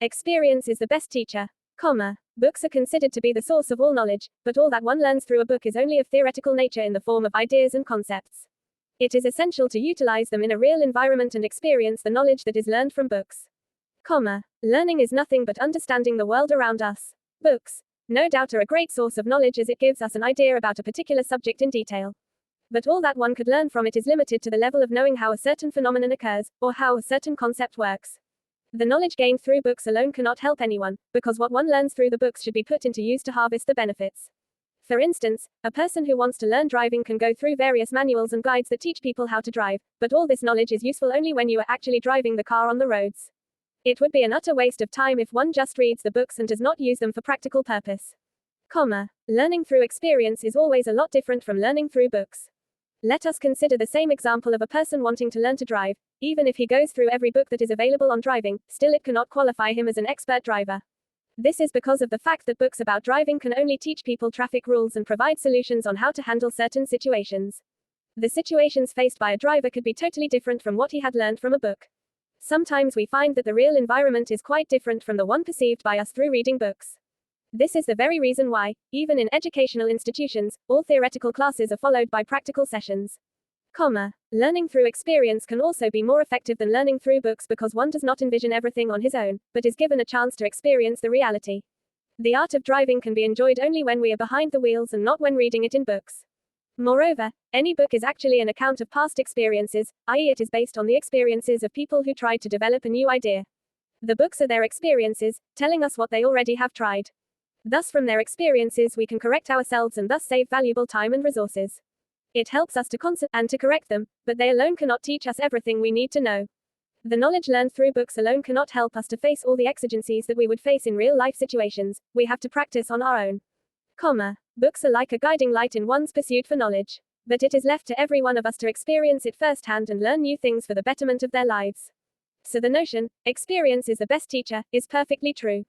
Experience is the best teacher. Books are considered to be the source of all knowledge, but all that one learns through a book is only of theoretical nature in the form of ideas and concepts. It is essential to utilize them in a real environment and experience the knowledge that is learned from books. Learning is nothing but understanding the world around us. Books, no doubt, are a great source of knowledge as it gives us an idea about a particular subject in detail. But all that one could learn from it is limited to the level of knowing how a certain phenomenon occurs, or how a certain concept works. The knowledge gained through books alone cannot help anyone, because what one learns through the books should be put into use to harvest the benefits. For instance, a person who wants to learn driving can go through various manuals and guides that teach people how to drive, but all this knowledge is useful only when you are actually driving the car on the roads. It would be an utter waste of time if one just reads the books and does not use them for practical purpose. Learning through experience is always a lot different from learning through books. Let us consider the same example of a person wanting to learn to drive. Even if he goes through every book that is available on driving, still it cannot qualify him as an expert driver. This is because of the fact that books about driving can only teach people traffic rules and provide solutions on how to handle certain situations. The situations faced by a driver could be totally different from what he had learned from a book. Sometimes we find that the real environment is quite different from the one perceived by us through reading books. This is the very reason why, even in educational institutions, all theoretical classes are followed by practical sessions. Learning through experience can also be more effective than learning through books because one does not envision everything on his own, but is given a chance to experience the reality. The art of driving can be enjoyed only when we are behind the wheels and not when reading it in books. Moreover, any book is actually an account of past experiences, i.e., it is based on the experiences of people who tried to develop a new idea. The books are their experiences, telling us what they already have tried. Thus, from their experiences, we can correct ourselves and thus save valuable time and resources. It helps us to and to correct them, but they alone cannot teach us everything we need to know. The knowledge learned through books alone cannot help us to face all the exigencies that we would face in real life situations. We have to practice on our own. Books are like a guiding light in one's pursuit for knowledge. But it is left to every one of us to experience it firsthand and learn new things for the betterment of their lives. So the notion, experience is the best teacher, is perfectly true.